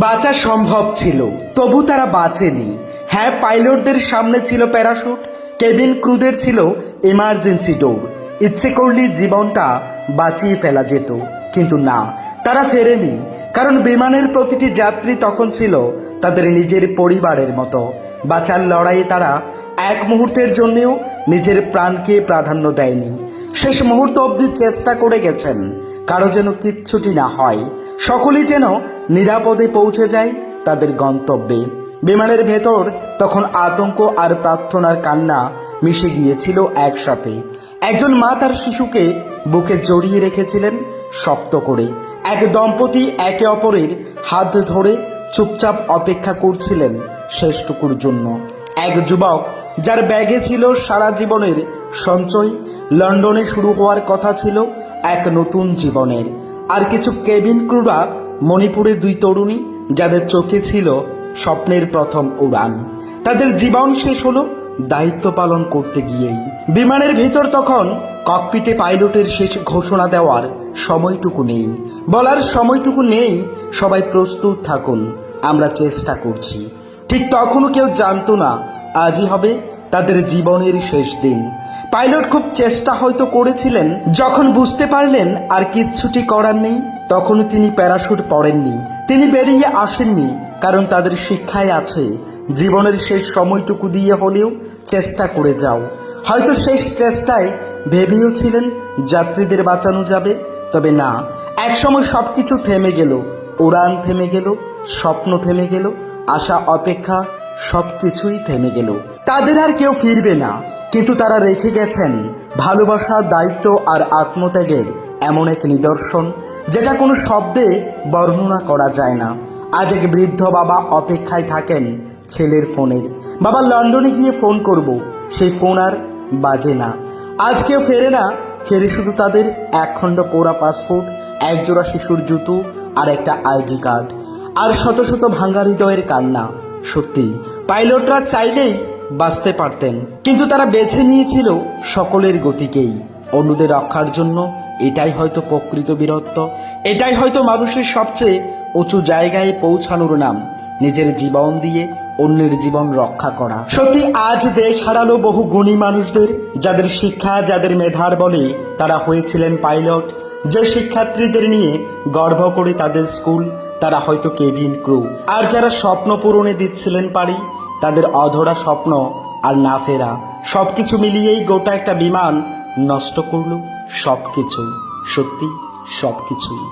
বাঁচা সম্ভব ছিল, তবু তারা বাঁচেনি। হ্যাঁ, পাইলটদের সামনে ছিল প্যারাশুট, কেবিন ক্রুদের ছিল ইমার্জেন্সি ডোর। ইচ্ছে করলে জীবনটা বাঁচিয়ে ফেলা যেত, কিন্তু না, তারা ফেরেনি। কারণ বিমানের প্রতিটি যাত্রী তখন ছিল তাদের নিজের পরিবারের মতো। বাঁচার লড়াইয়ে তারা এক মুহূর্তের জন্যও নিজের প্রাণকে প্রাধান্য দেয়নি। শেষ মুহূর্ত অবধি চেষ্টা করে গেছেন কারো যেন কিচ্ছুটি না হয়, সকলেই যেন নিরাপদে পৌঁছে যায় তাদের গন্তব্যে। বিমানের ভেতর তখন আতঙ্ক আর প্রার্থনার কান্না মিশে গিয়েছিল একসাথে। একজন মা তার শিশুকে বুকে জড়িয়ে রেখেছিলেন শক্ত করে। এক দম্পতি একে অপরের হাত ধরে চুপচাপ অপেক্ষা করছিলেন শেষটুকুর জন্য। এক যুবক যার ব্যাগে ছিল সারা জীবনের সঞ্চয়, লন্ডনে শুরু হওয়ার কথা ছিল এক নতুন জীবনের। আর কিছু কেবিন ক্রুরা মণিপুরে দুই তরুণী যাদের চোখে ছিল স্বপ্নের প্রথম উড়ান। তাদের জীবন শেষ হলো দায়িত্ব পালন করতে গিয়েই। বিমানের ভেতর তখন ককপিটে পাইলটের শেষ ঘোষণা দেওয়ার সময়টুকু নেই, বলার সময়টুকু নেই সবাই প্রস্তুত থাকুন, আমরা চেষ্টা করছি। ঠিক তখনও কেউ জানতো না আজই হবে তাদের জীবনের শেষ দিন। পাইলট খুব চেষ্টা হয়তো করেছিলেন, যখন বুঝতে পারলেন আর কিচ্ছুটি করার নেই তখন তিনি প্যারাশুট পরেননি, তিনি বেরিয়ে আসেননি। কারণ তাদের শিক্ষায় আছে জীবনের শেষ সময়টুকু দিয়ে হলেও চেষ্টা করে যাও। হয়তো শেষ চেষ্টায় ভেবেওছিলেন যাত্রীদের বাঁচানো যাবে, তবে না, একসময় সবকিছু থেমে গেল। উড়ান থেমে গেল, স্বপ্ন থেমে গেল, আশা অপেক্ষা সবকিছুই থেমে গেল। তাদের আর কেউ ফিরবে না, কিন্তু তারা রেখে গেছেন ভালোবাসা, দায়িত্ব আর আত্মত্যাগের এমন এক নিদর্শন যেটা কোনো শব্দে বর্ণনা করা যায় না। আজ এক বৃদ্ধ বাবা অপেক্ষায় থাকেন ছেলের ফোনের। বাবা লন্ডনে গিয়ে ফোন করব, সেই ফোন আর বাজে না। আজ কেউ ফেরে না, ফেরে শুধু তাদের একখণ্ড পোড়া পাসপোর্ট, একজোড়া শিশুর জুতো আর একটা আইডি কার্ড, আর শত শত ভাঙা হৃদয়ের কান্না। সত্যি পাইলটরা চাইলেই বাঁচতে পারতেন, কিন্তু তারা বেছে নিয়েছিল সকলের গতিকেই, অন্যদের রক্ষার জন্য। এটাই হয়তো প্রকৃত বীরত্ব, এটাই হয়তো মানুষের সবচেয়ে উঁচু জায়গায় পৌঁছানোর নাম, নিজের জীবন দিয়ে অন্যের জীবন রক্ষা করা। সত্যি আজ দেশ হারালো বহু গুণী মানুষদের, যাদের শিক্ষা, যাদের মেধার বলে তারা হয়েছিলেন পাইলট। যে শিক্ষার্থীদের নিয়ে গর্ব করে তাদের স্কুল, তারা হয়তো কেবিন ক্রু। আর যারা স্বপ্ন পূরণে দিচ্ছিলেন পারি, তাদের অধরা স্বপ্ন আর না ফেরা সবকিছু মিলিয়েই গোটা একটা বিমান নষ্ট করলো সবকিছুই, সত্যি সবকিছুই।